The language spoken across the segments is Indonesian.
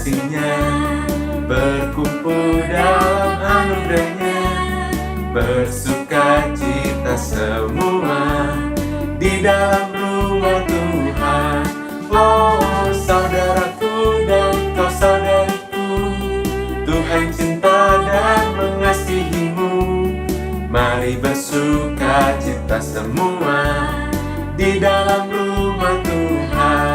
kasih-Nya, berkumpul dalam anugerah-Nya, bersuka cita semua di dalam rumah Tuhan. Oh saudaraku dan kau saudariku, Tuhan cinta dan mengasihimu. Mari bersuka cita semua di dalam rumah Tuhan.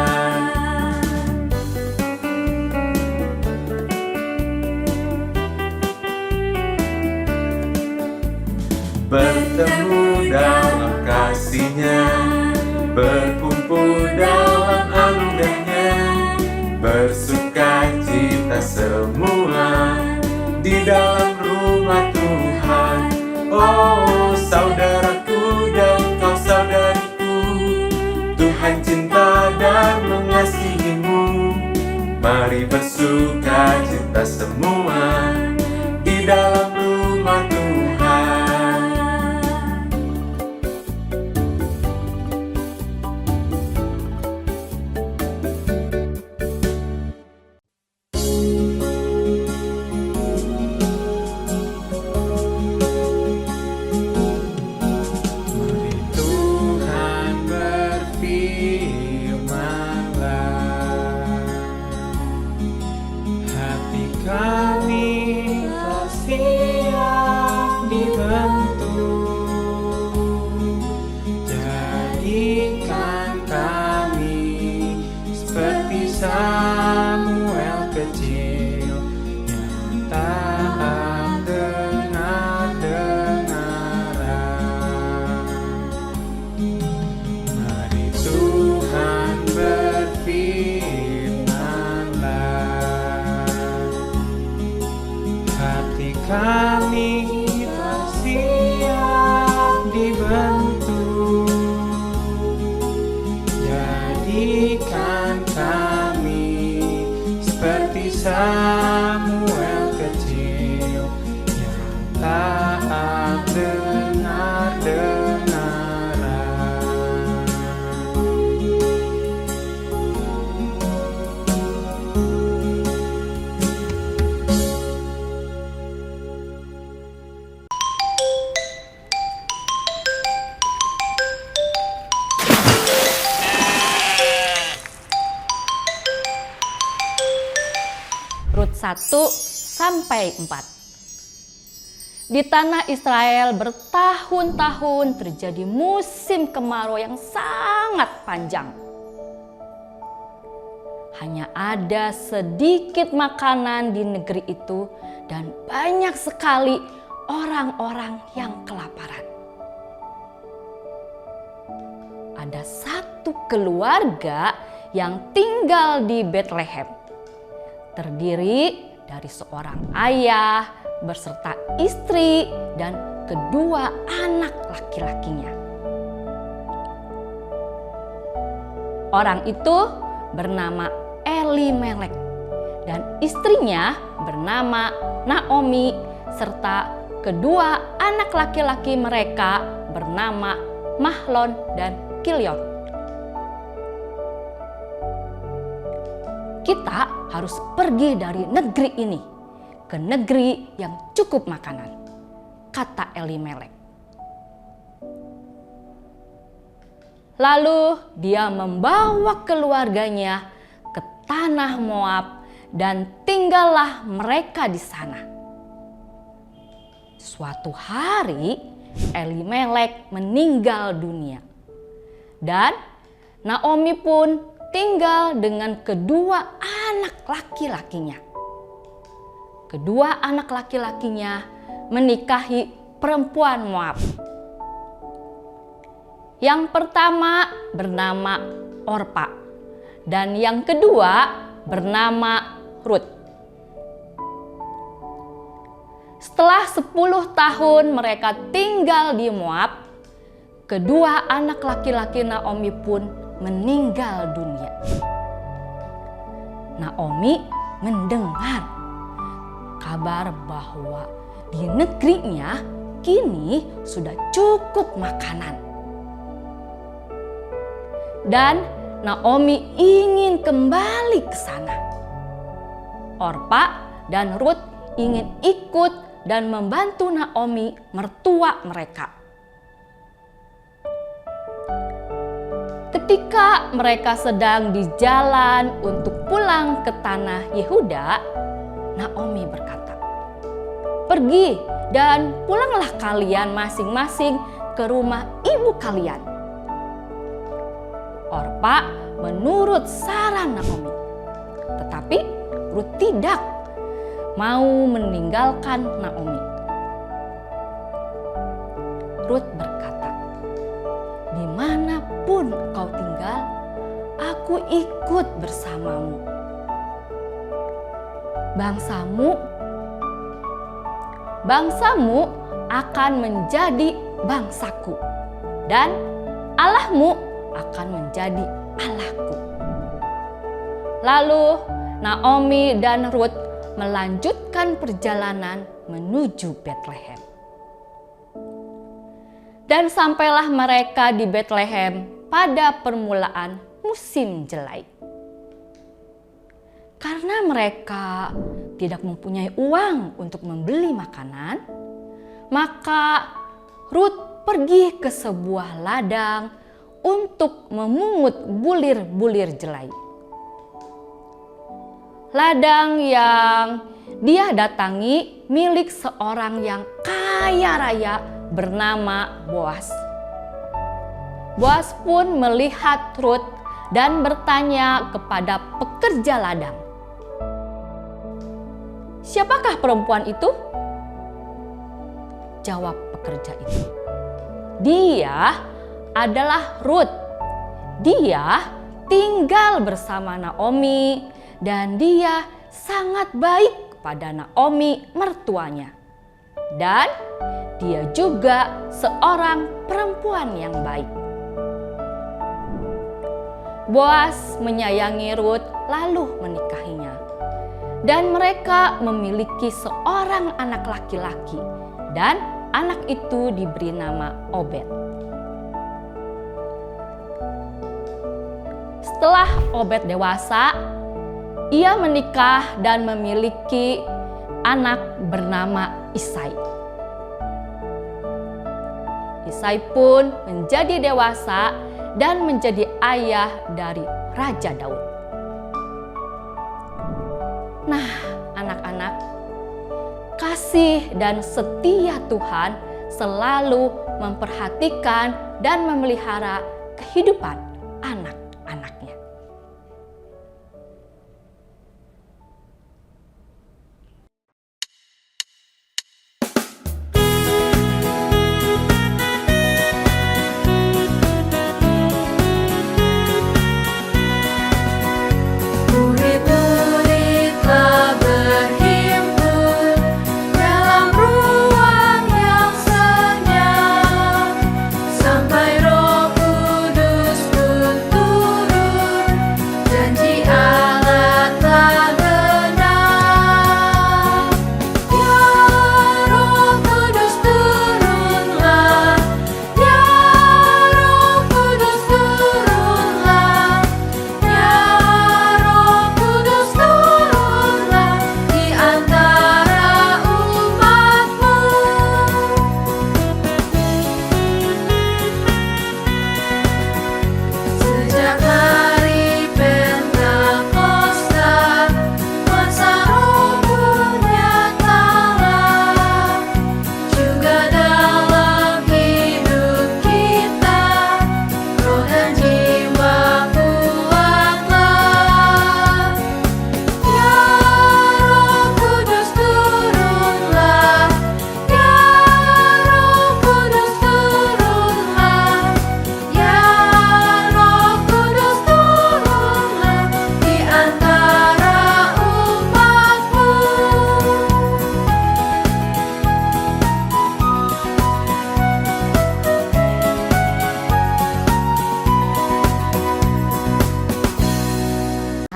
Bertemu dalam kasih-Nya, berkumpul dalam anugerah-Nya, bersuka cita semua di dalam rumah Tuhan. Oh saudaraku dan kau saudariku, Tuhan cinta dan mengasihimu. Mari bersuka cita semua di dalam rumah Tuhan. Samuel kecil yang taat dengar-dengaran. Mari Tuhan berfirman-Lah, hati kami bersiap dibentuk, jadikan kami seperti Samuel kecil yang taat dengar-dengaran. Rut 1-4. Di tanah Israel bertahun-tahun terjadi musim kemarau yang sangat panjang. Hanya ada sedikit makanan di negeri itu dan banyak sekali orang-orang yang kelaparan. Ada satu keluarga yang tinggal di Betlehem, terdiri dari seorang ayah beserta istri dan kedua anak laki-lakinya. Orang itu bernama Elimelek dan istrinya bernama Naomi serta kedua anak laki-laki mereka bernama Mahlon dan Kilion. Kita harus pergi dari negeri ini ke negeri yang cukup makanan, kata Elimelek. Lalu dia membawa keluarganya ke tanah Moab dan tinggallah mereka di sana. Suatu hari Elimelek meninggal dunia dan Naomi pun tinggal dengan kedua anak laki-lakinya. Kedua anak laki-lakinya menikahi perempuan Moab. Yang pertama bernama Orpa dan yang kedua bernama Rut. Setelah 10 tahun mereka tinggal di Moab, kedua anak laki-laki Naomi pun meninggal dunia. Naomi mendengar kabar bahwa di negerinya kini sudah cukup makanan. Dan Naomi ingin kembali ke sana. Orpa dan Rut ingin ikut dan membantu Naomi, mertua mereka. Ketika mereka sedang di jalan untuk pulang ke tanah Yehuda, Naomi berkata, "Pergi dan pulanglah kalian masing-masing ke rumah ibu kalian." Orpa menurut saran Naomi, tetapi Rut tidak mau meninggalkan Naomi. Rut berkata, "Dimanapun kau tinggal, aku ikut bersamamu. Bangsamu akan menjadi bangsaku, dan Allahmu akan menjadi Allahku." Lalu Naomi dan Rut melanjutkan perjalanan menuju Betlehem. Dan sampailah mereka di Betlehem pada permulaan musim jelai. Karena mereka tidak mempunyai uang untuk membeli makanan, maka Rut pergi ke sebuah ladang untuk memungut bulir-bulir jelai. Ladang yang dia datangi milik seorang yang kaya raya bernama Boas. Boas pun melihat Rut dan bertanya kepada pekerja ladang, "Siapakah perempuan itu?" Jawab pekerja itu, "Dia adalah Rut. Dia tinggal bersama Naomi dan dia sangat baik kepada Naomi mertuanya. Dan dia juga seorang perempuan yang baik." Boas menyayangi Rut lalu menikahinya. Dan mereka memiliki seorang anak laki-laki, dan anak itu diberi nama Obed. Setelah Obed dewasa, ia menikah dan memiliki anak bernama Isai. Isai pun menjadi dewasa dan menjadi ayah dari Raja Daud. Nah, anak-anak, kasih dan setia Tuhan selalu memperhatikan dan memelihara kehidupan anak-anaknya.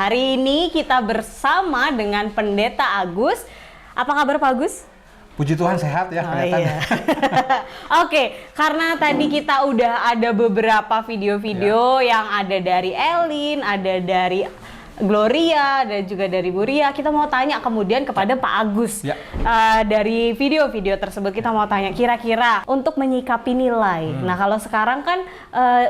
Hari ini kita bersama dengan Pendeta Agus. Apa kabar Pak Agus? Puji Tuhan sehat ya kelihatannya. Iya. Oke, karena tadi kita udah ada beberapa video-video yang ada dari Elin, ada dari Gloria dan juga dari Bu Ria. Kita mau tanya kemudian kepada Pak Agus. Ya. Dari video-video tersebut kita mau tanya kira-kira untuk menyikapi nilai. Nah kalau sekarang kan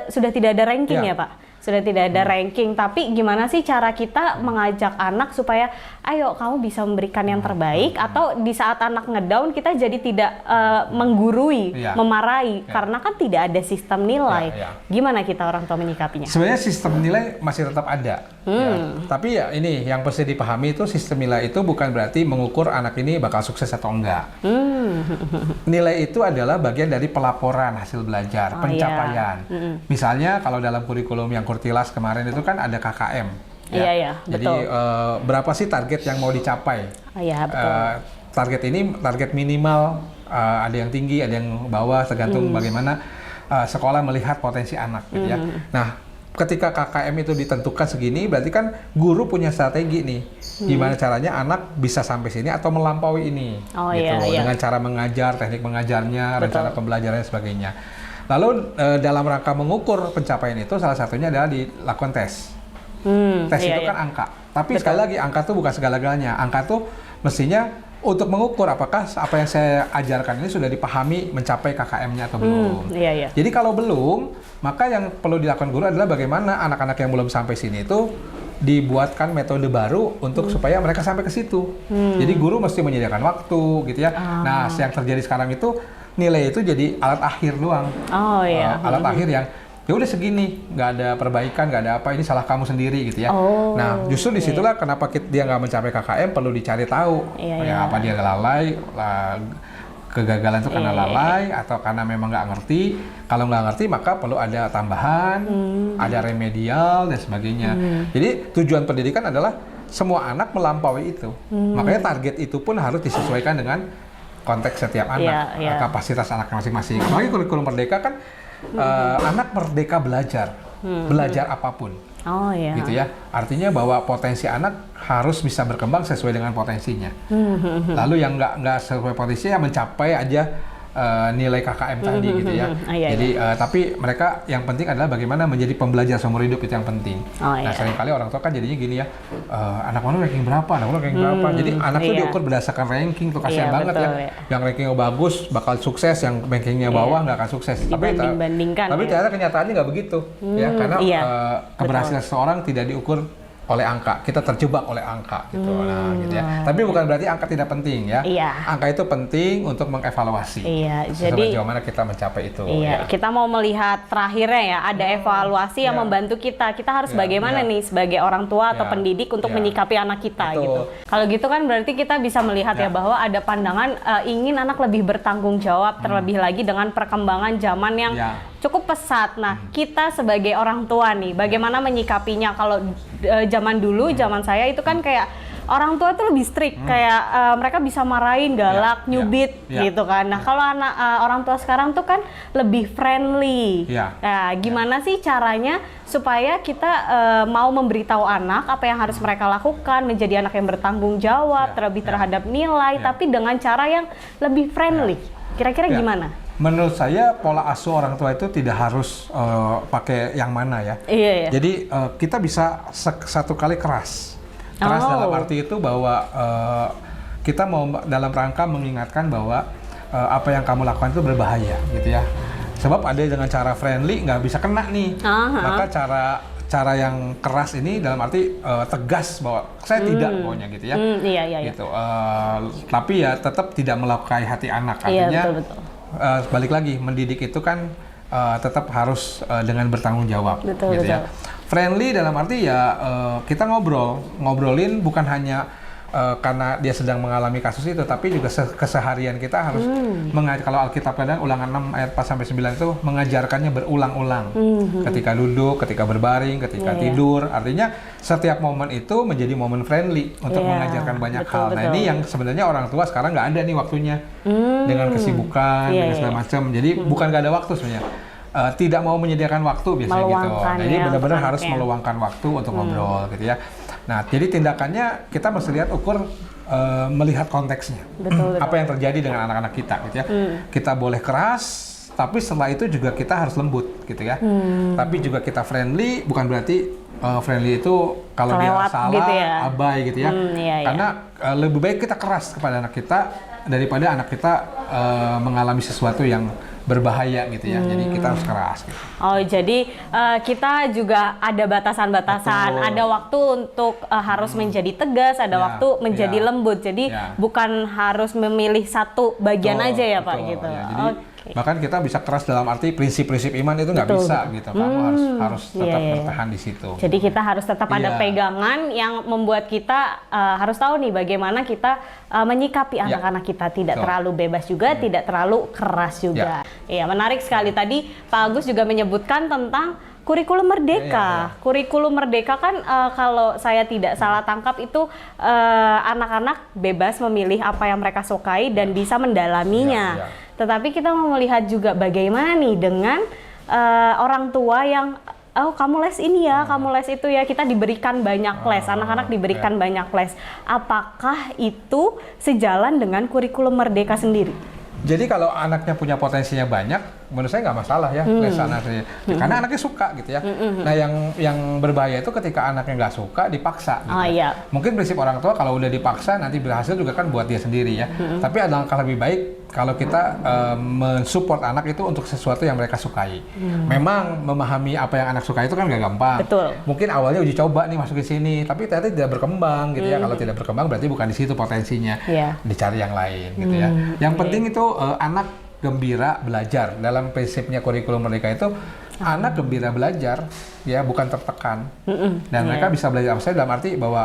sudah tidak ada ranking ya Pak? Sudah tidak ada ranking, tapi gimana sih cara kita mengajak anak supaya ayo kamu bisa memberikan yang terbaik, atau di saat anak ngedown kita jadi tidak menggurui, memarahi, karena kan tidak ada sistem nilai. Gimana kita orang tua menyikapinya? Sebenarnya sistem nilai masih tetap ada, tapi ya ini yang perlu dipahami itu sistem nilai itu bukan berarti mengukur anak ini bakal sukses atau enggak. Nilai itu adalah bagian dari pelaporan hasil belajar, pencapaian. Misalnya kalau dalam kurikulum yang Kurtilas kemarin itu kan ada KKM. Jadi berapa sih target yang mau dicapai? Target ini target minimal, ada yang tinggi, ada yang bawah, tergantung bagaimana sekolah melihat potensi anak, gitu ya. Nah, ketika KKM itu ditentukan segini, berarti kan guru punya strategi nih, gimana caranya anak bisa sampai sini atau melampaui ini, dengan cara mengajar, teknik mengajarnya, rencana pembelajaran dan sebagainya. Lalu dalam rangka mengukur pencapaian itu salah satunya adalah dilakukan tes. Tes itu kan angka. Tapi sekali lagi angka itu bukan segala-galanya. Angka itu mestinya untuk mengukur apakah apa yang saya ajarkan ini sudah dipahami mencapai KKM-nya atau belum. Jadi kalau belum, maka yang perlu dilakukan guru adalah bagaimana anak-anak yang belum sampai sini itu dibuatkan metode baru untuk supaya mereka sampai ke situ. Jadi guru mesti menyediakan waktu, gitu ya. Nah, yang terjadi sekarang itu nilai itu jadi alat akhir doang. Alat akhir yang ya udah segini, nggak ada perbaikan, nggak ada apa, ini salah kamu sendiri gitu ya. Nah, justru disitulah kenapa dia nggak mencapai KKM, perlu dicari tahu. Apa dia lalai, kegagalan itu karena lalai atau karena memang nggak ngerti. Kalau nggak ngerti maka perlu ada tambahan, ada remedial dan sebagainya. Jadi tujuan pendidikan adalah semua anak melampaui itu. Makanya target itu pun harus disesuaikan dengan konteks setiap anak, kapasitas anak masing-masing. Apalagi kurikulum Merdeka kan anak merdeka belajar, belajar apapun, gitu ya. Artinya bahwa potensi anak harus bisa berkembang sesuai dengan potensinya. Lalu yang nggak sesuai potensinya mencapai aja nilai KKM tadi, gitu ya. Jadi tapi mereka yang penting adalah bagaimana menjadi pembelajar seumur hidup, itu yang penting. Nah seringkali orang tua kan jadinya gini ya, anak mana ranking berapa, anak mana ranking berapa. Jadi anak tuh diukur berdasarkan ranking, tuh kasihan banget ya. Yang rankingnya bagus bakal sukses, yang rankingnya bawah nggak akan sukses. Tapi ternyata kenyataannya nggak begitu, ya, karena keberhasilan seseorang tidak diukur oleh angka, kita terjebak oleh angka gitu. Nah, gitu ya. Tapi bukan berarti angka tidak penting ya. Angka itu penting untuk mengevaluasi. Jadi sejauh mana kita mencapai itu. Kita mau melihat terakhirnya ya, ada evaluasi yang membantu kita. Kita harus bagaimana nih sebagai orang tua atau pendidik untuk menyikapi anak kita gitu. Kalau gitu kan berarti kita bisa melihat ya bahwa ada pandangan ingin anak lebih bertanggung jawab, terlebih lagi dengan perkembangan zaman yang cukup pesat. Nah, kita sebagai orang tua nih, bagaimana menyikapinya? Kalau zaman dulu, zaman saya itu kan kayak orang tua itu lebih strict, kayak mereka bisa marahin, galak, nyubit gitu kan. Nah, kalau orang tua sekarang tuh kan lebih friendly. Nah, gimana sih caranya supaya kita mau memberitahu anak apa yang harus mereka lakukan, menjadi anak yang bertanggung jawab, terlebih terhadap nilai, tapi dengan cara yang lebih friendly. Kira-kira gimana? Menurut saya pola asuh orang tua itu tidak harus pakai yang mana ya. Jadi kita bisa satu kali keras dalam arti itu bahwa kita mau dalam rangka mengingatkan bahwa apa yang kamu lakukan itu berbahaya, gitu ya. Sebab ada dengan cara friendly nggak bisa kena nih. Maka cara yang keras ini dalam arti tegas bahwa saya tidak maunya, gitu ya. Gitu. Tapi ya tetap tidak melukai hati anak. Artinya balik lagi, mendidik itu kan tetap harus dengan bertanggung jawab, gitu ya. Friendly dalam arti ya kita ngobrolin bukan hanya karena dia sedang mengalami kasus itu, tapi juga keseharian kita harus kalau Alkitab kadang Ulangan 6 ayat 4-9 itu mengajarkannya berulang-ulang. Ketika duduk, ketika berbaring, ketika tidur, artinya setiap momen itu menjadi momen friendly untuk mengajarkan banyak hal. Nah, ini yang sebenarnya orang tua sekarang nggak ada nih waktunya dengan kesibukan, dengan segala macam. Jadi bukan nggak ada waktu sebenarnya. Tidak mau menyediakan waktu biasanya gitu. Nah, jadi benar-benar harus meluangkan waktu untuk ngobrol, gitu ya. Nah, jadi tindakannya kita mesti lihat melihat konteksnya. Apa yang terjadi dengan anak-anak kita, gitu ya. Kita boleh keras, tapi setelah itu juga kita harus lembut gitu ya. Tapi juga kita friendly, bukan berarti friendly itu kalau dia Kelewat salah, gitu ya. abai gitu ya. Iya. Karena lebih baik kita keras kepada anak kita daripada anak kita mengalami sesuatu yang berbahaya gitu ya. Jadi kita harus keras gitu. Oh, jadi kita juga ada batasan-batasan, Betul. ada waktu untuk harus menjadi tegas, ada Ya, waktu menjadi ya. lembut. Jadi Ya. bukan harus memilih satu bagian Betul, aja ya Pak betul. gitu. Ya, jadi Oke. bahkan kita bisa keras dalam arti prinsip-prinsip iman itu nggak Betul, bisa gitu. Kamu harus tetap iya. bertahan di situ. Jadi kita harus tetap ada Iya. pegangan yang membuat kita harus tahu nih bagaimana kita menyikapi anak-anak kita, tidak Betul. terlalu bebas juga, tidak terlalu keras juga. Iya, menarik sekali tadi Pak Agus juga menyebutkan tentang kurikulum merdeka. Iya. Kurikulum merdeka kan kalau saya tidak salah tangkap itu anak-anak bebas memilih apa yang mereka sukai dan bisa mendalaminya. Iya, iya. Tetapi kita mau melihat juga bagaimana nih dengan orang tua yang kamu les ini ya, kamu les itu ya. Kita diberikan banyak les, anak-anak diberikan banyak les. Apakah itu sejalan dengan kurikulum merdeka sendiri? Jadi kalau anaknya punya potensinya banyak, menurut saya nggak masalah ya les anaknya. Karena anaknya suka gitu ya. Nah yang berbahaya itu ketika anaknya nggak suka dipaksa. Gitu. Oh, iya. Mungkin prinsip orang tua kalau udah dipaksa nanti berhasil juga kan buat dia sendiri ya. Tapi ada langkah lebih baik kalau kita mensupport anak itu untuk sesuatu yang mereka sukai. Memang memahami apa yang anak suka itu kan nggak gampang. Betul. Mungkin awalnya uji coba nih masuk ke sini, tapi ternyata tidak berkembang gitu ya. Kalau tidak berkembang berarti bukan di situ potensinya. Iya. Dicari yang lain gitu ya. Yang penting itu anak gembira belajar. Dalam prinsipnya kurikulum merdeka itu anak gembira belajar ya, bukan tertekan. Dan mereka bisa belajar dalam arti bahwa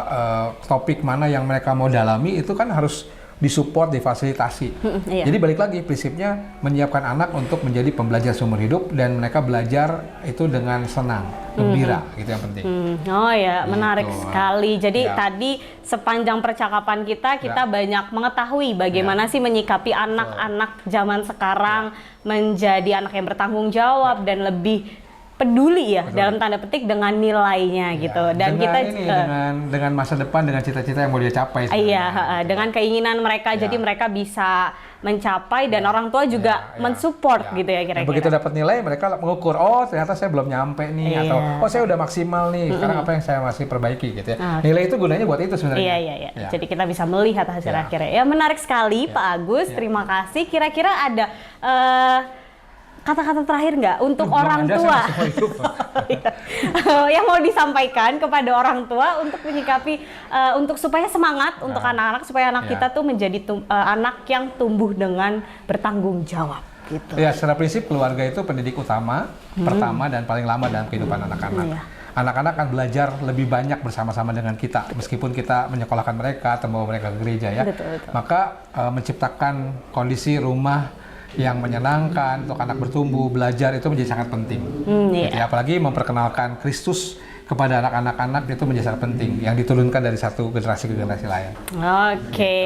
topik mana yang mereka mau dalami itu kan harus disupport, difasilitasi. Iya. Jadi balik lagi prinsipnya menyiapkan anak untuk menjadi pembelajar seumur hidup dan mereka belajar itu dengan senang, gembira, gitu yang penting. Oh ya, menarik Gitu. sekali. Jadi Ya. tadi sepanjang percakapan kita banyak mengetahui bagaimana sih menyikapi anak-anak zaman sekarang menjadi anak yang bertanggung jawab dan lebih peduli ya dalam tanda petik dengan nilainya gitu. Dan dengan kita ini, dengan masa depan, dengan cita-cita yang mau dia capai. iya, dengan keinginan mereka, Ya. jadi mereka bisa mencapai dan orang tua juga mensupport gitu ya kira-kira. Begitu dapat nilai mereka mengukur, oh ternyata saya belum nyampe nih, Iya. atau oh saya udah maksimal nih, sekarang apa yang saya masih perbaiki gitu ya. Oke. Nilai itu gunanya buat itu sebenarnya. Iya. Ya. Jadi kita bisa melihat hasil Ya. akhirnya. Ya menarik sekali Pak Agus, terima kasih. Kira-kira ada kata-kata terakhir nggak untuk Belum orang ada, saya tua? masih mau hidup. Yang mau disampaikan kepada orang tua untuk menyikapi untuk supaya semangat untuk anak-anak, supaya anak Ya. kita tuh menjadi anak yang tumbuh dengan bertanggung jawab gitu. Ya, secara prinsip keluarga itu pendidik utama, pertama dan paling lama dalam kehidupan anak-anak. Iya. Anak-anak akan belajar lebih banyak bersama-sama dengan kita, meskipun kita menyekolahkan mereka atau membawa mereka ke gereja ya. Betul. Maka menciptakan kondisi rumah yang menyenangkan untuk anak bertumbuh, belajar itu menjadi sangat penting. Iya. Gitu ya. Apalagi memperkenalkan Kristus kepada anak-anak itu menjadi sangat penting, yang diturunkan dari satu generasi ke generasi lain. Oke,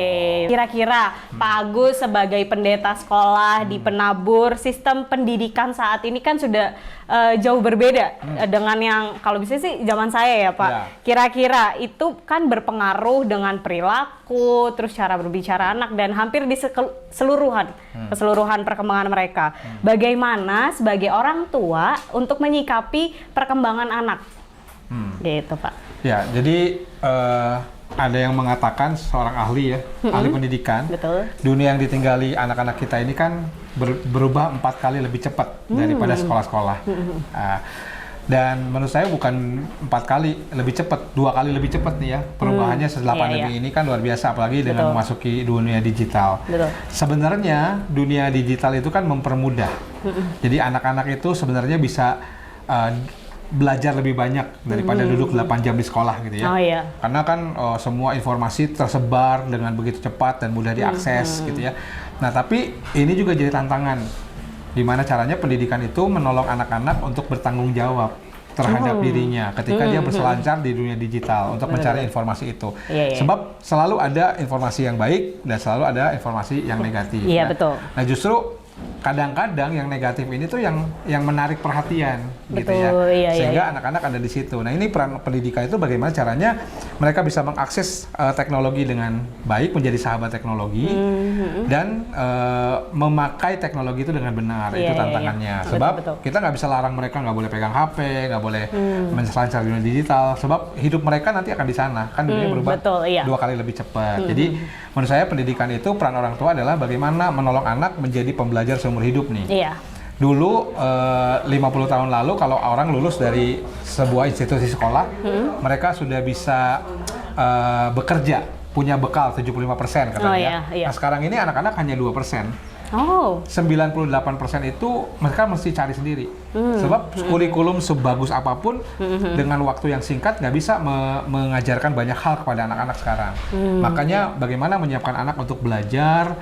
kira-kira Pak Agus sebagai pendeta sekolah di Penabur, sistem pendidikan saat ini kan sudah jauh berbeda dengan yang kalau bisa sih zaman saya ya Pak. Ya. Kira-kira itu kan berpengaruh dengan perilaku, terus cara berbicara anak dan hampir di keseluruhan perkembangan mereka. Bagaimana sebagai orang tua untuk menyikapi perkembangan anak? Gitu Pak. Ya, jadi ada yang mengatakan seorang ahli ya, ahli pendidikan, Betul. dunia yang ditinggali anak-anak kita ini kan berubah 4 kali lebih cepat daripada sekolah-sekolah. Dan menurut saya bukan 4 kali lebih cepat, 2 kali lebih cepat nih ya. Perubahannya setelah Iya, pandemi iya. ini kan luar biasa, apalagi dengan Betul. memasuki dunia digital. Betul. Sebenarnya dunia digital itu kan mempermudah. Jadi anak-anak itu sebenarnya bisa belajar lebih banyak daripada duduk 8 jam di sekolah gitu ya. Oh iya. Karena kan semua informasi tersebar dengan begitu cepat dan mudah diakses gitu ya. Nah, tapi ini juga jadi tantangan. Gimana caranya pendidikan itu menolong anak-anak untuk bertanggung jawab terhadap dirinya ketika dia berselancar di dunia digital untuk mencari informasi itu. Iya, iya. Sebab selalu ada informasi yang baik dan selalu ada informasi yang negatif. Iya, betul. Nah, justru kadang-kadang yang negatif ini tuh yang menarik perhatian gitu Betul, ya. iya, Sehingga iya. anak-anak ada di situ. Nah, ini peran pendidikan itu bagaimana caranya mereka bisa mengakses teknologi dengan baik, menjadi sahabat teknologi dan memakai teknologi itu dengan benar. Iya, Itu iya, tantangannya. iya. Sebab Betul. kita nggak bisa larang mereka nggak boleh pegang HP, nggak boleh menselancar dunia digital. Sebab hidup mereka nanti akan di sana. Kan dunia berubah betul, iya. 2 kali lebih cepat. Jadi menurut saya pendidikan itu peran orang tua adalah bagaimana menolong anak menjadi pembelajar seumur hidup nih. Iya. Dulu 50 tahun lalu kalau orang lulus dari sebuah institusi sekolah, mereka sudah bisa bekerja, punya bekal 75% katanya. Oh, iya, iya. Nah, sekarang ini anak-anak hanya 2%. Oh. 98% itu mereka mesti cari sendiri. Sebab kurikulum sebagus apapun dengan waktu yang singkat nggak bisa mengajarkan banyak hal kepada anak-anak sekarang. Makanya bagaimana menyiapkan anak untuk belajar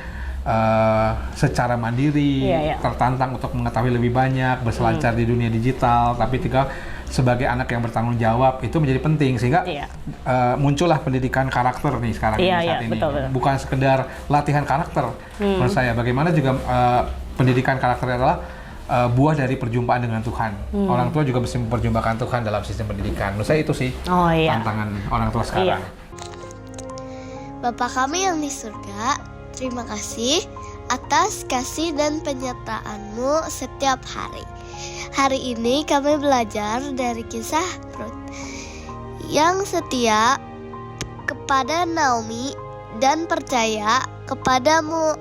secara mandiri, Iya, iya. tertantang untuk mengetahui lebih banyak, berselancar di dunia digital, tapi juga sebagai anak yang bertanggung jawab itu menjadi penting sehingga Iya. muncullah pendidikan karakter nih sekarang Iya, ini saat iya, ini. betul, betul. Bukan sekedar latihan karakter menurut saya. Bagaimana juga pendidikan karakter adalah buah dari perjumpaan dengan Tuhan. Orang tua juga mesti memperjumpakan Tuhan dalam sistem pendidikan. Menurut saya itu sih Oh, iya. tantangan orang tua sekarang. Bapa kami yang di surga, terima kasih atas kasih dan penyertaan-Mu setiap hari. Hari ini kami belajar dari kisah Rut yang setia kepada Naomi dan percaya kepadamu.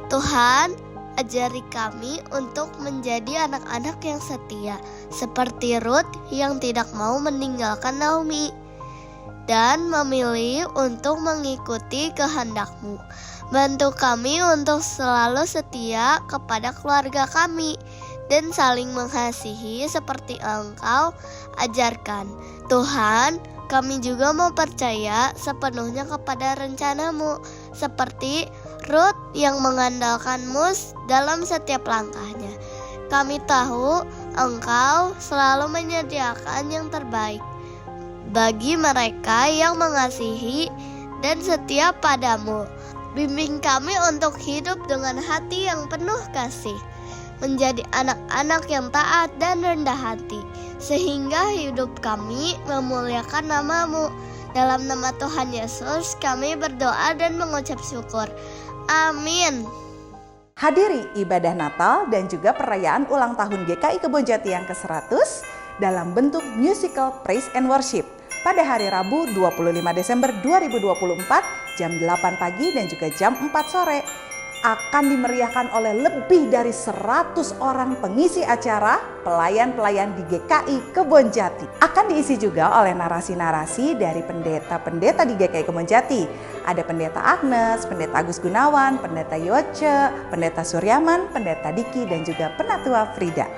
Tuhan, ajari kami untuk menjadi anak-anak yang setia, seperti Rut yang tidak mau meninggalkan Naomi dan memilih untuk mengikuti kehendak-Mu. Bantu kami untuk selalu setia kepada keluarga kami dan saling mengasihi seperti Engkau ajarkan. Tuhan, kami juga mau percaya sepenuhnya kepada rencana-Mu, seperti Rut yang mengandalkan-Mu dalam setiap langkahnya. Kami tahu Engkau selalu menyediakan yang terbaik bagi mereka yang mengasihi dan setia padamu. Bimbing kami untuk hidup dengan hati yang penuh kasih, menjadi anak-anak yang taat dan rendah hati, sehingga hidup kami memuliakan nama-Mu. Dalam nama Tuhan Yesus kami berdoa dan mengucap syukur. Amin. Hadiri ibadah Natal dan juga perayaan ulang tahun GKI Kebonjati yang ke-100 dalam bentuk musical Praise and Worship pada hari Rabu 25 Desember 2024 jam 8 pagi dan juga jam 4 sore. Akan dimeriahkan oleh lebih dari 100 orang pengisi acara, pelayan-pelayan di GKI Kebonjati. Akan diisi juga oleh narasi-narasi dari pendeta-pendeta di GKI Kebonjati. Ada Pendeta Agnes, Pendeta Agus Gunawan, Pendeta Yoce, Pendeta Suryaman, Pendeta Diki, dan juga Penatua Frida.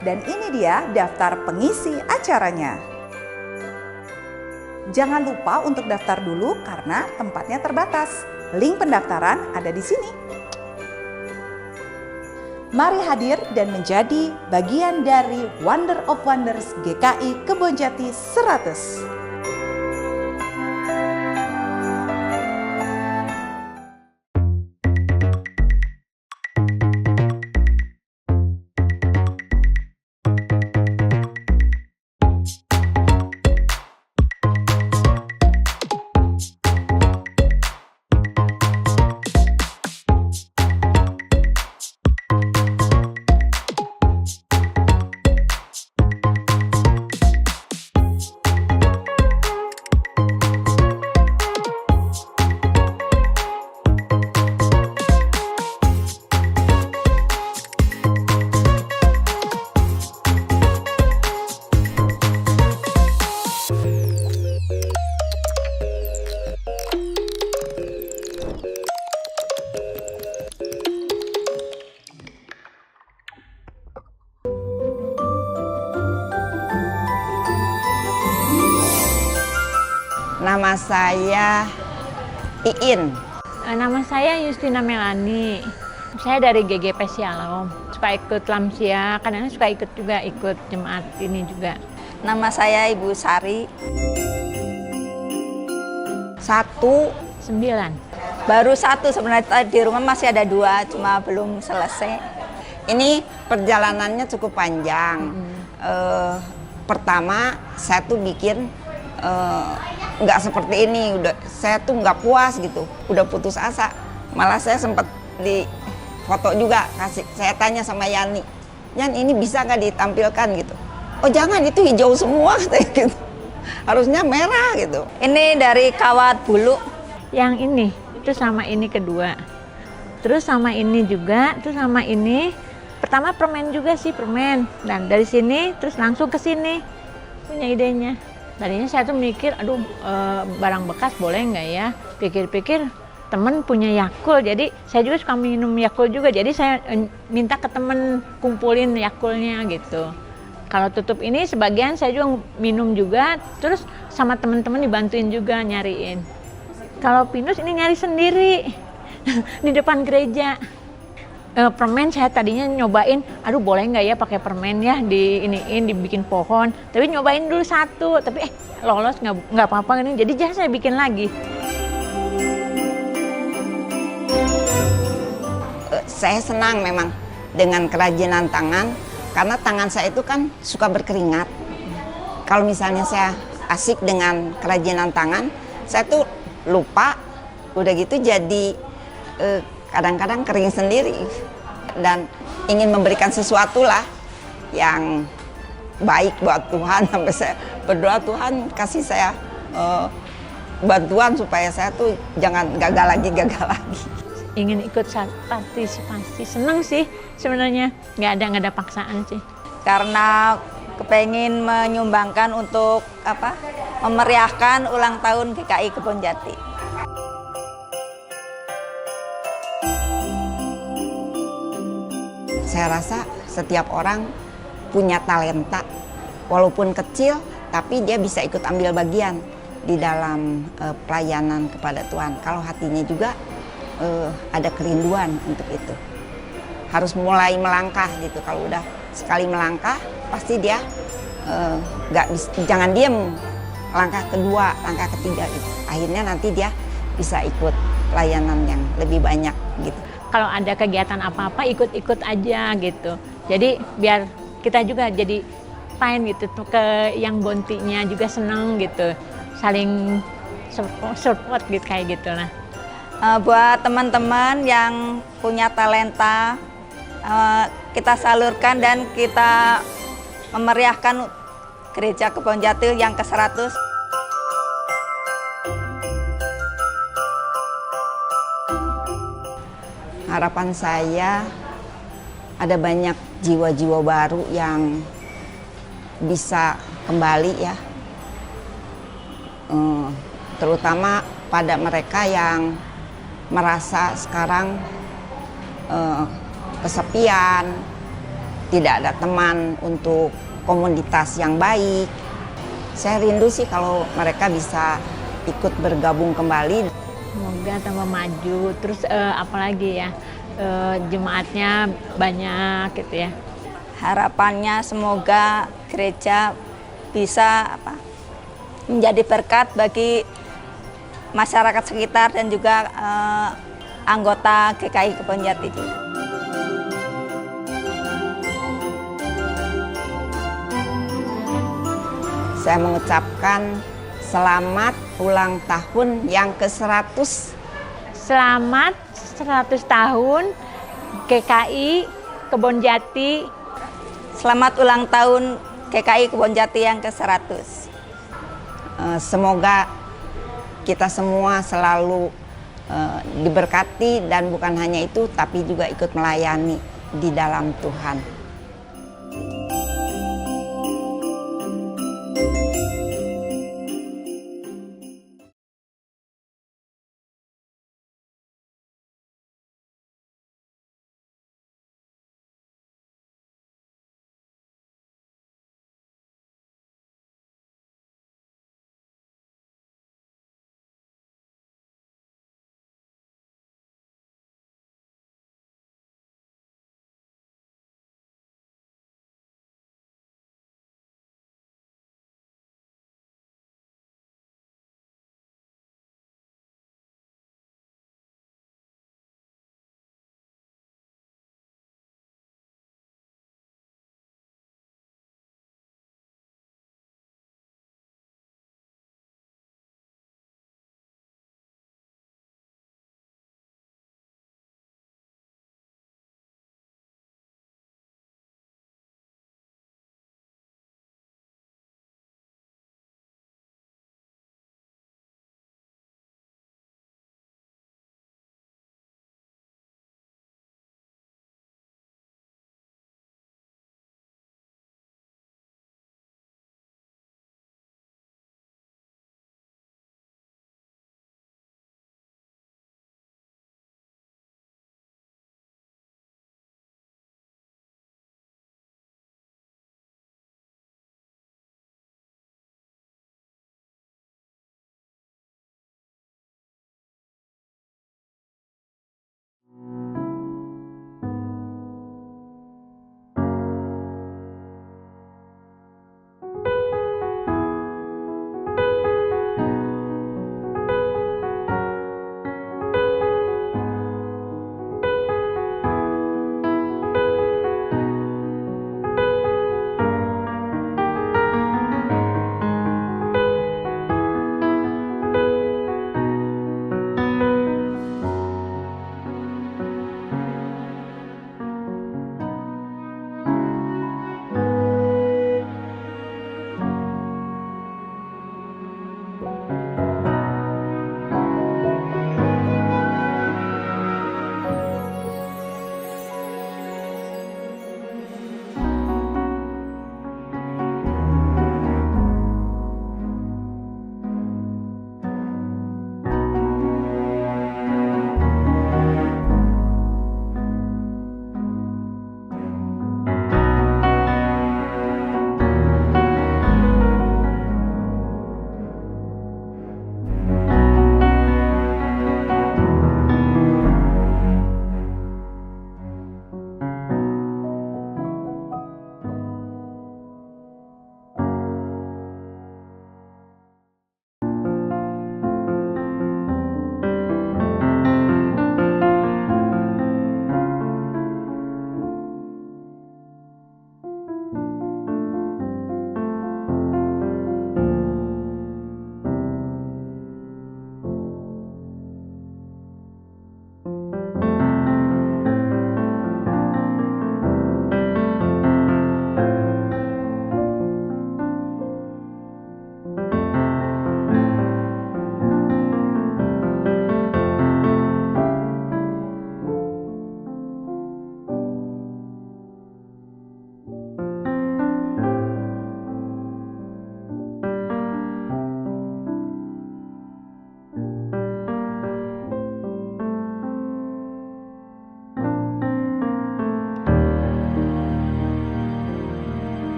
Dan ini dia daftar pengisi acaranya. Jangan lupa untuk daftar dulu karena tempatnya terbatas. Link pendaftaran ada di sini. Mari hadir dan menjadi bagian dari Wonder of Wonders GKI Kebonjati 100. Nama saya Iin. Nama saya Justina Melani. Saya dari GGP Sialom. Suka ikut Lamsia, kadang suka ikut jemaat ini juga. Nama saya Ibu Sari. 9. Baru 1 sebenarnya, di rumah masih ada 2, cuma belum selesai. Ini perjalanannya cukup panjang. Pertama, saya tuh bikin nggak seperti ini. Saya tuh nggak puas gitu. Udah putus asa. Malah saya sempat di foto juga. Saya tanya sama Yani, Yan ini bisa nggak ditampilkan gitu? Oh jangan, itu hijau semua gitu. Harusnya merah gitu. Ini dari kawat bulu. Yang ini, itu sama ini kedua. Terus sama ini juga, terus sama ini. Pertama permen juga sih, permen. Dan dari sini terus langsung ke sini punya idenya. Tadinya saya tuh mikir, aduh barang bekas boleh nggak ya? Pikir-pikir temen punya Yakult, jadi saya juga suka minum Yakult juga. Jadi saya minta ke temen kumpulin Yakultnya gitu. Kalau tutup ini sebagian saya juga minum juga, terus sama temen-temen dibantuin juga nyariin. Kalau pinus ini nyari sendiri di depan gereja. Permen saya tadinya nyobain, aduh boleh nggak ya pakai permen ya dibikin pohon. Tapi nyobain dulu satu, tapi lolos nggak apa-apa ini. Jadi saya bikin lagi. Saya senang memang dengan kerajinan tangan, karena tangan saya itu kan suka berkeringat. Kalau misalnya saya asik dengan kerajinan tangan, saya tuh lupa, udah gitu jadi kadang-kadang kering sendiri. Dan ingin memberikan sesuatu lah yang baik buat Tuhan. Sampai saya berdoa, Tuhan kasih saya bantuan supaya saya tuh jangan gagal lagi. Ingin ikut partisipasi, seneng sih sebenarnya, nggak ada paksaan sih. Karena kepengen menyumbangkan untuk memeriahkan ulang tahun GKI Kebonjati. Saya rasa setiap orang punya talenta, walaupun kecil, tapi dia bisa ikut ambil bagian di dalam pelayanan kepada Tuhan. Kalau hatinya juga ada kerinduan untuk itu. Harus mulai melangkah gitu. Kalau udah sekali melangkah, pasti dia jangan diem. Langkah kedua, langkah ketiga gitu. Akhirnya nanti dia bisa ikut pelayanan yang lebih banyak gitu. Kalau ada kegiatan apa-apa ikut-ikut aja gitu. Jadi biar kita juga jadi fine gitu tuh, ke yang bontinya juga seneng gitu. Saling support gitu kayak gitu lah. Buat teman-teman yang punya talenta, kita salurkan dan kita memeriahkan Gereja Kebonjati yang ke-100. Harapan saya ada banyak jiwa-jiwa baru yang bisa kembali ya, terutama pada mereka yang merasa sekarang kesepian, tidak ada teman untuk komunitas yang baik. Saya rindu sih kalau mereka bisa ikut bergabung kembali. Semoga tambah maju, terus apalagi ya, jemaatnya banyak gitu ya. Harapannya semoga gereja bisa menjadi berkat bagi masyarakat sekitar dan juga anggota GKI Kebonjati juga. Saya mengucapkan selamat ulang tahun yang ke-100. Selamat 100 tahun GKI Kebonjati. Selamat ulang tahun GKI Kebonjati yang ke-100. Semoga kita semua selalu diberkati, dan bukan hanya itu, tapi juga ikut melayani di dalam Tuhan.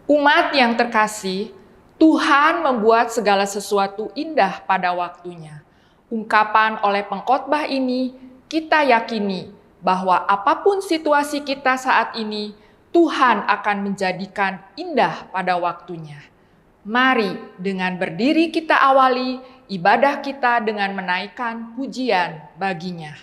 Umat yang terkasih, Tuhan membuat segala sesuatu indah pada waktunya. Ungkapan oleh pengkhotbah ini, kita yakini bahwa apapun situasi kita saat ini, Tuhan akan menjadikan indah pada waktunya. Mari dengan berdiri kita awali ibadah kita dengan menaikkan pujian baginya.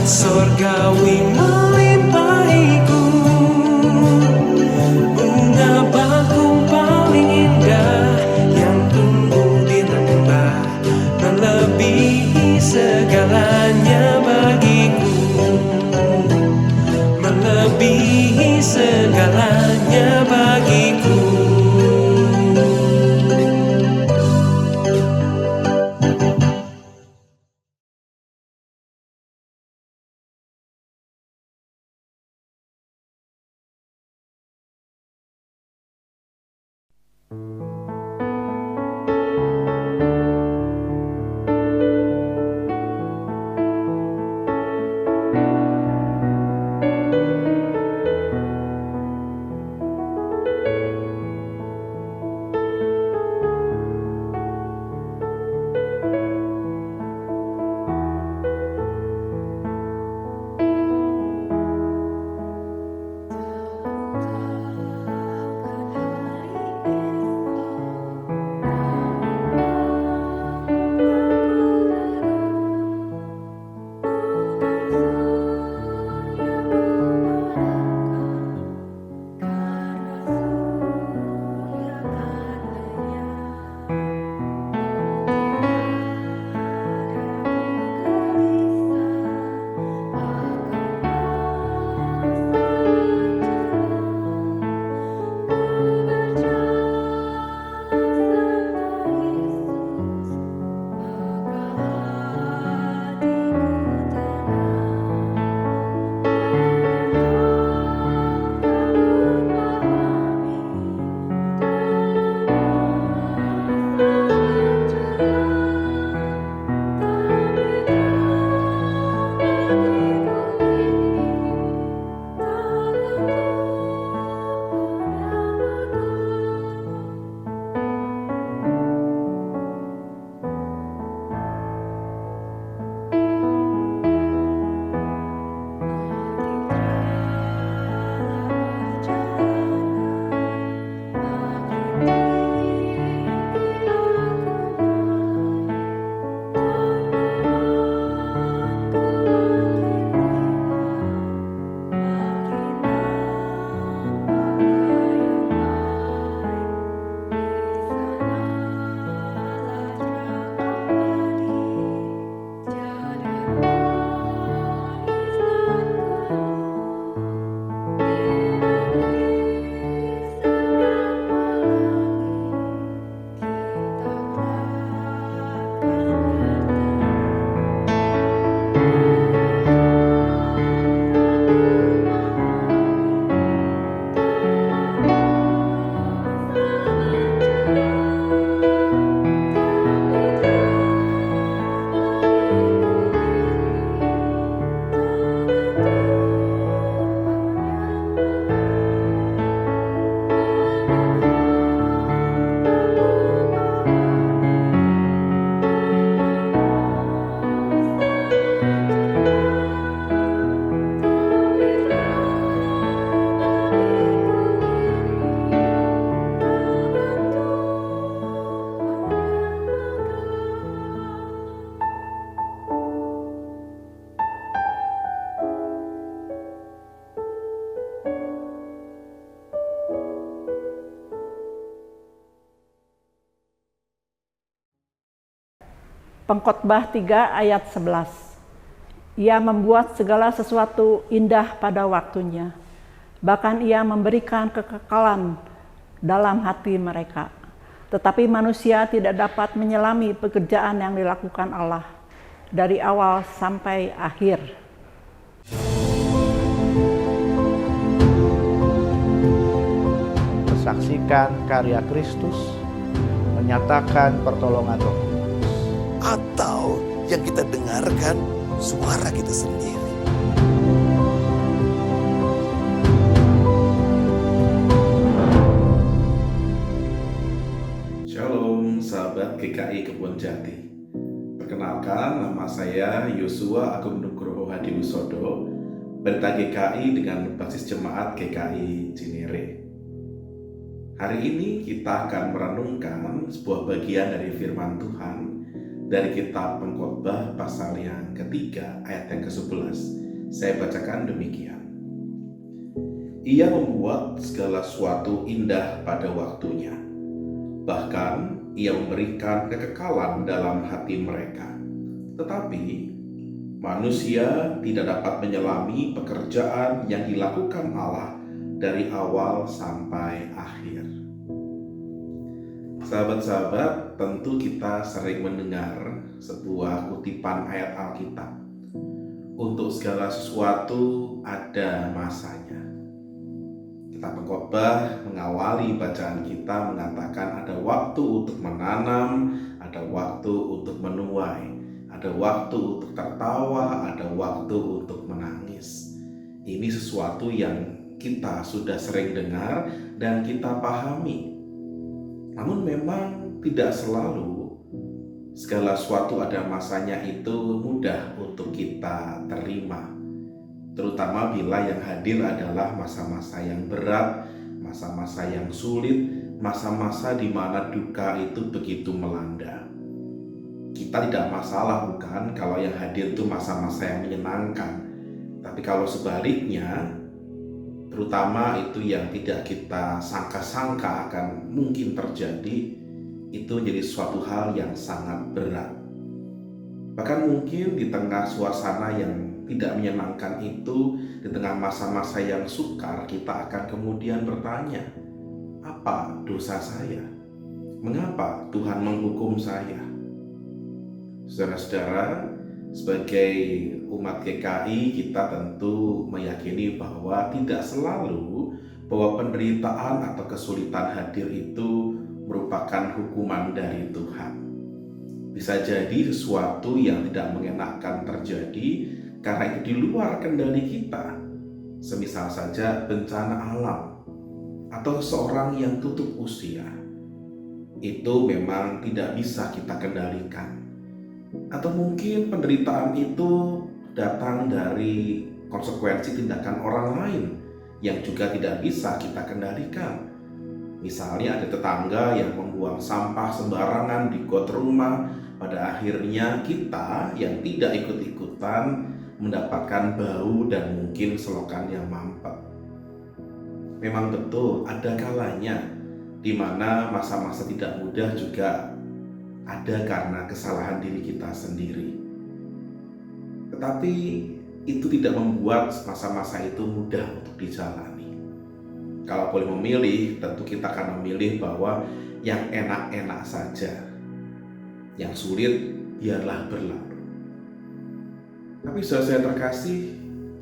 Surgawi melimpahiku, bunga bakung Pengkhotbah 3 ayat 11. Ia membuat segala sesuatu indah pada waktunya. Bahkan ia memberikan kekekalan dalam hati mereka. Tetapi manusia tidak dapat menyelami pekerjaan yang dilakukan Allah dari awal sampai akhir. Saksikan karya Kristus, menyatakan pertolongan Roh Kudus. Atau yang kita dengarkan suara kita sendiri. Shalom sahabat GKI Kebonjati. Perkenalkan, nama saya Yosua Agung Nugroho Hadiwisodo, Pendeta GKI dengan basis jemaat GKI Cinere. Hari ini kita akan merenungkan sebuah bagian dari firman Tuhan dari kitab Pengkhotbah pasal yang ketiga ayat yang ke-11. Saya bacakan demikian. Ia membuat segala sesuatu indah pada waktunya. Bahkan ia memberikan kekekalan dalam hati mereka. Tetapi manusia tidak dapat menyelami pekerjaan yang dilakukan Allah dari awal sampai akhir. Sahabat-sahabat, tentu kita sering mendengar sebuah kutipan ayat Alkitab. Untuk segala sesuatu ada masanya. Kitab Pengkhotbah mengawali bacaan kita mengatakan ada waktu untuk menanam, ada waktu untuk menuai, ada waktu untuk tertawa, ada waktu untuk menangis. Ini sesuatu yang kita sudah sering dengar dan kita pahami. Namun memang tidak selalu segala sesuatu ada masanya itu mudah untuk kita terima. Terutama bila yang hadir adalah masa-masa yang berat, masa-masa yang sulit, masa-masa di mana duka itu begitu melanda. Kita tidak masalah bukan kalau yang hadir itu masa-masa yang menyenangkan. Tapi kalau sebaliknya, terutama itu yang tidak kita sangka-sangka akan mungkin terjadi, itu jadi suatu hal yang sangat berat. Bahkan mungkin di tengah suasana yang tidak menyenangkan itu, di tengah masa-masa yang sukar, kita akan kemudian bertanya, apa dosa saya? Mengapa Tuhan menghukum saya? Saudara-saudara, sebagai umat GKI kita tentu meyakini bahwa tidak selalu bahwa penderitaan atau kesulitan hadir itu merupakan hukuman dari Tuhan. Bisa jadi sesuatu yang tidak mengenakan terjadi karena itu di luar kendali kita. Semisal saja bencana alam atau seorang yang tutup usia. Itu memang tidak bisa kita kendalikan. Atau mungkin penderitaan itu datang dari konsekuensi tindakan orang lain yang juga tidak bisa kita kendalikan. Misalnya ada tetangga yang membuang sampah sembarangan di got rumah, pada akhirnya kita yang tidak ikut-ikutan mendapatkan bau dan mungkin selokan yang mampet. Memang betul ada kalanya di mana masa-masa tidak mudah juga ada karena kesalahan diri kita sendiri. Tetapi itu tidak membuat masa-masa itu mudah untuk dijalani. Kalau boleh memilih, tentu kita akan memilih bahwa yang enak-enak saja. Yang sulit biarlah berlalu. Tapi saudara saya terkasih,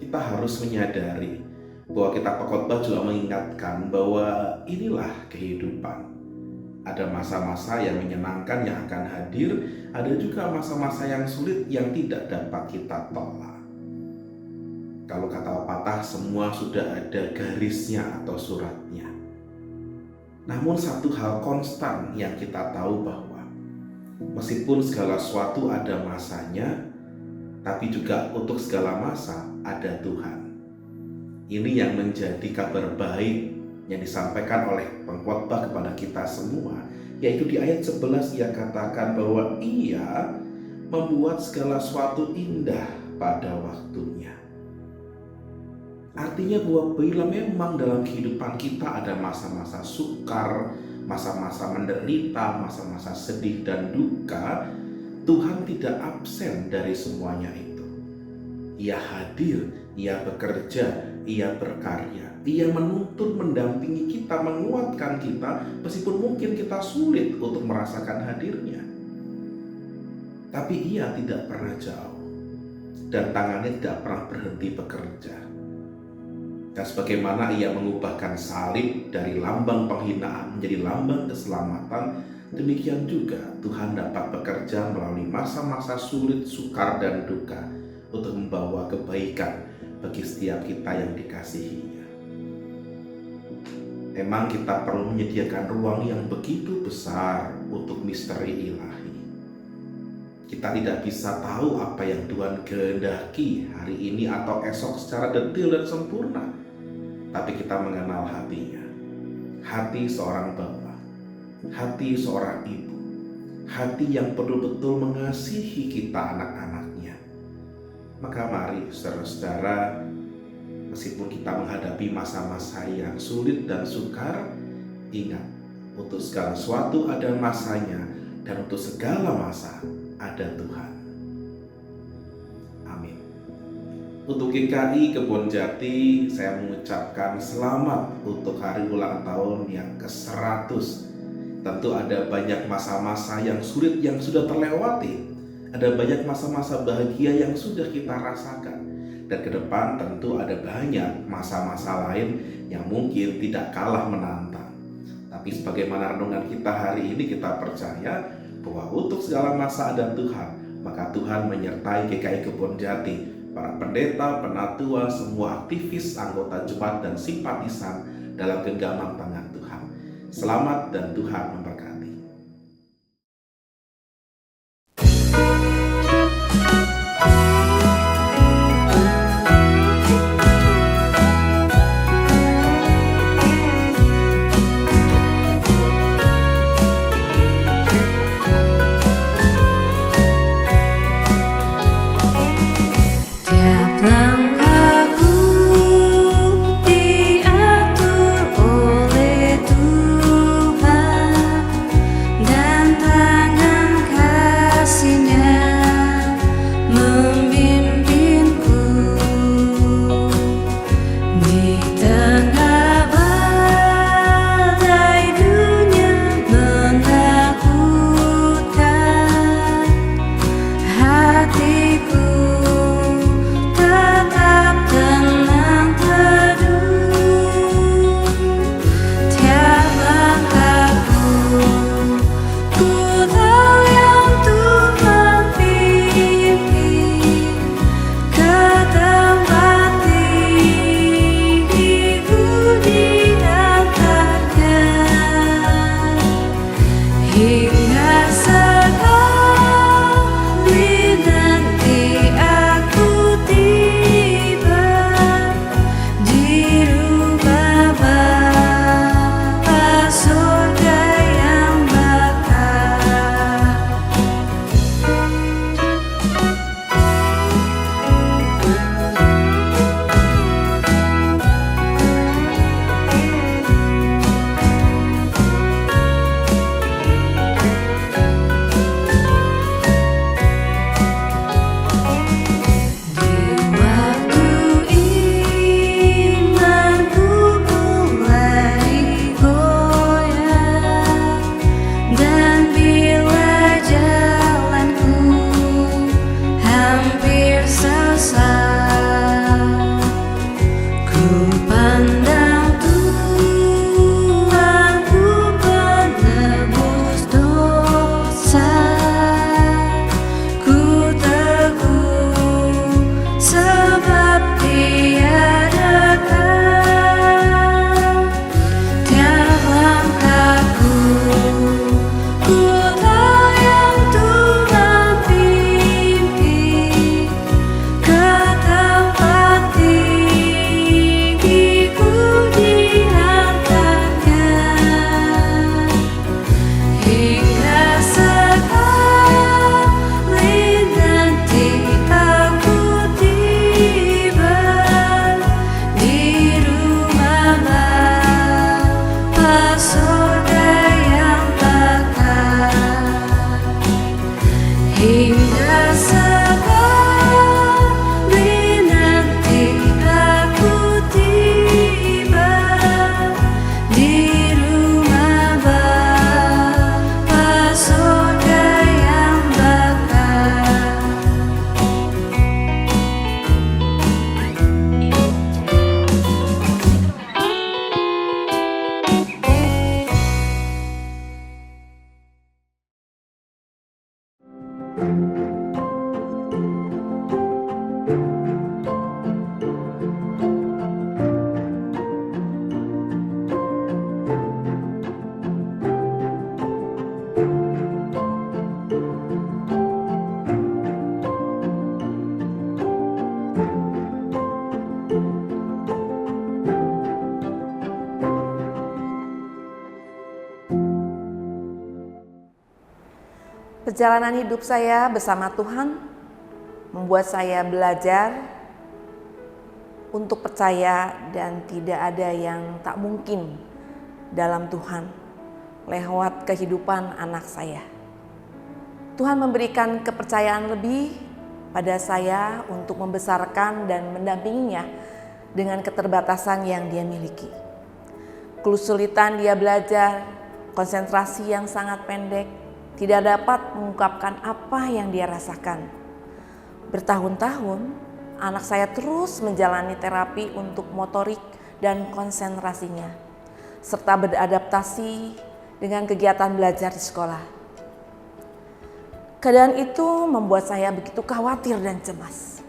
kita harus menyadari bahwa kitab Pengkhotbah juga mengingatkan bahwa inilah kehidupan. Ada masa-masa yang menyenangkan yang akan hadir, ada juga masa-masa yang sulit yang tidak dapat kita tolak. Kalau kata pepatah, semua sudah ada garisnya atau suratnya. Namun satu hal konstan yang kita tahu bahwa meskipun segala sesuatu ada masanya, tapi juga untuk segala masa ada Tuhan. Ini yang menjadi kabar baik yang disampaikan oleh pengkhotbah kepada kita semua, yaitu di ayat 11 ia katakan bahwa ia membuat segala sesuatu indah pada waktunya. Artinya bahwa bila memang dalam kehidupan kita ada masa-masa sukar, masa-masa menderita, masa-masa sedih dan duka, Tuhan tidak absen dari semuanya itu. Ia hadir, Ia bekerja, Ia berkarya, Ia menuntun, mendampingi kita, menguatkan kita, meskipun mungkin kita sulit untuk merasakan hadirnya. Tapi Ia tidak pernah jauh, dan tangannya tidak pernah berhenti bekerja. Dan sebagaimana Ia mengubahkan salib dari lambang penghinaan menjadi lambang keselamatan, demikian juga Tuhan dapat bekerja melalui masa-masa sulit, sukar, dan duka untuk membawa kebaikan bagi setiap kita yang dikasihinya. Memang kita perlu menyediakan ruang yang begitu besar untuk misteri ilahi. Kita tidak bisa tahu apa yang Tuhan kehendaki hari ini atau esok secara detail dan sempurna. Tapi kita mengenal hatinya. Hati seorang bapa, hati seorang ibu, hati yang betul-betul mengasihi kita anak-anaknya. Maka mari saudara-saudara, meskipun kita menghadapi masa-masa yang sulit dan sukar, ingat, untuk segala sesuatu ada masanya, dan untuk segala masa ada Tuhan. Amin. Untuk GKI Kebonjati, saya mengucapkan selamat untuk hari ulang tahun yang ke-100. Tentu ada banyak masa-masa yang sulit yang sudah terlewati. Ada banyak masa-masa bahagia yang sudah kita rasakan. Dan ke depan tentu ada banyak masa-masa lain yang mungkin tidak kalah menantang. Tapi sebagaimana renungan kita hari ini, kita percaya bahwa untuk segala masa ada Tuhan. Maka Tuhan menyertai GKI Kebonjati, para pendeta, penatua, semua aktivis, anggota jemaat, dan simpatisan dalam genggaman tangan Tuhan. Selamat dan Tuhan memberkati. He Perjalanan hidup saya bersama Tuhan membuat saya belajar untuk percaya dan tidak ada yang tak mungkin dalam Tuhan lewat kehidupan anak saya. Tuhan memberikan kepercayaan lebih pada saya untuk membesarkan dan mendampinginya dengan keterbatasan yang dia miliki. Kesulitan dia belajar, konsentrasi yang sangat pendek, tidak dapat mengungkapkan apa yang dia rasakan. Bertahun-tahun, anak saya terus menjalani terapi untuk motorik dan konsentrasinya, serta beradaptasi dengan kegiatan belajar di sekolah. Keadaan itu membuat saya begitu khawatir dan cemas.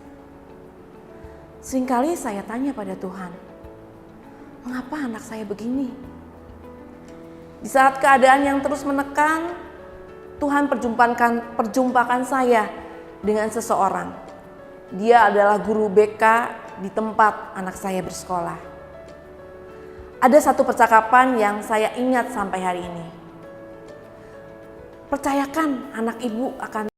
Seringkali saya tanya pada Tuhan, mengapa anak saya begini? Di saat keadaan yang terus menekan, Tuhan perjumpakan saya dengan seseorang. Dia adalah guru BK di tempat anak saya bersekolah. Ada satu percakapan yang saya ingat sampai hari ini. Percayakan anak ibu akan.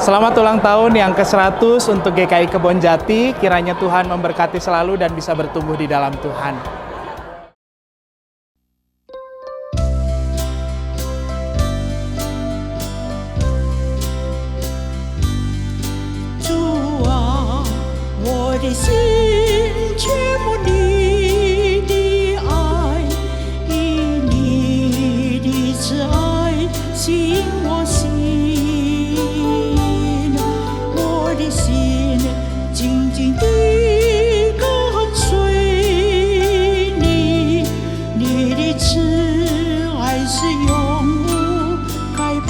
Selamat ulang tahun yang ke-100 untuk GKI Kebonjati. Kiranya Tuhan memberkati selalu dan bisa bertumbuh di dalam Tuhan. Tuhan, 我的心切慕你的爱，以你的慈爱吸引我心，我的心紧紧地跟随你，你的慈爱是永不改变。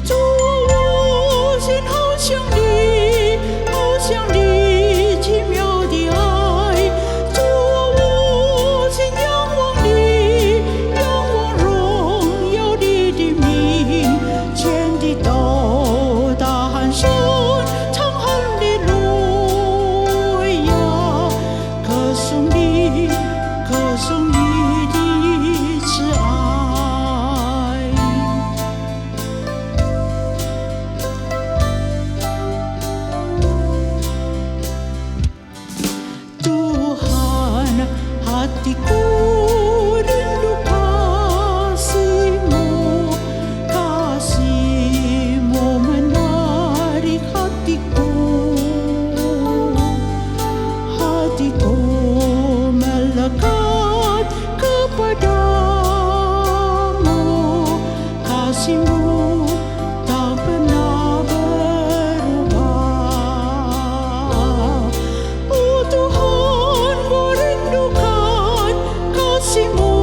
主，我心好想你，好想你奇妙的爱。主，我心仰望你，仰望荣耀你的名，全地都大喊声，唱哈利路亚，歌颂你，歌颂你的慈爱。Tuhan, hatiku rindu kasih-Mu, kasih-Mu menarik hatiku, hatiku melekat kepadamu, kasih-Mu tak pernah berubah. Oh Tuhan, ku rindukan kasih-Mu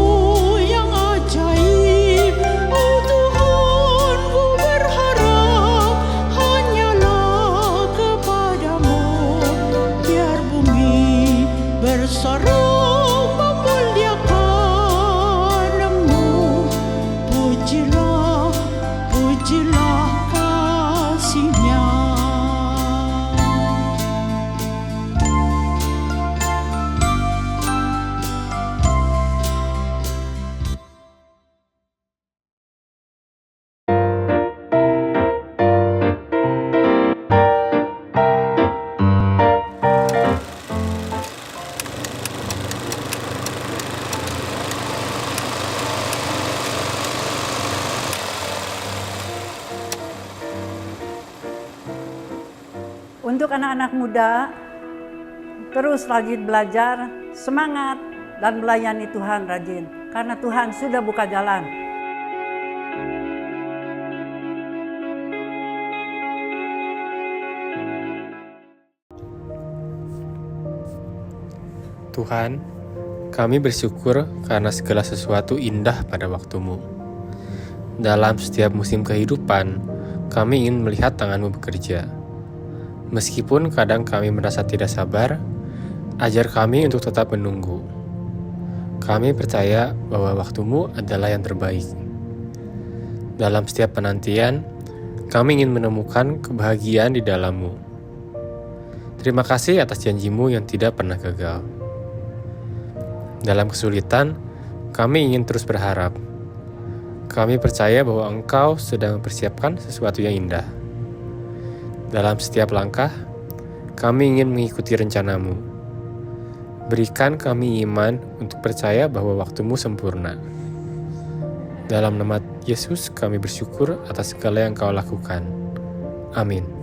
yang ajaib. Oh Tuhan, ku berharap hanyalah kepadamu, biar bumi bersorak memuliakan-Mu. Pujilah, pujilah kasih-Nya. Untuk anak-anak muda, terus rajin belajar, semangat, dan melayani Tuhan rajin. Karena Tuhan sudah buka jalan. Tuhan, kami bersyukur karena segala sesuatu indah pada waktu-Mu. Dalam setiap musim kehidupan, kami ingin melihat tangan-Mu bekerja. Meskipun kadang kami merasa tidak sabar, ajar kami untuk tetap menunggu. Kami percaya bahwa waktu-Mu adalah yang terbaik. Dalam setiap penantian, kami ingin menemukan kebahagiaan di dalam-Mu. Terima kasih atas janjimu yang tidak pernah gagal. Dalam kesulitan, kami ingin terus berharap. Kami percaya bahwa Engkau sedang mempersiapkan sesuatu yang indah. Dalam setiap langkah, kami ingin mengikuti rencanamu. Berikan kami iman untuk percaya bahwa waktumu sempurna. Dalam nama Yesus kami bersyukur atas segala yang Kau lakukan. Amin.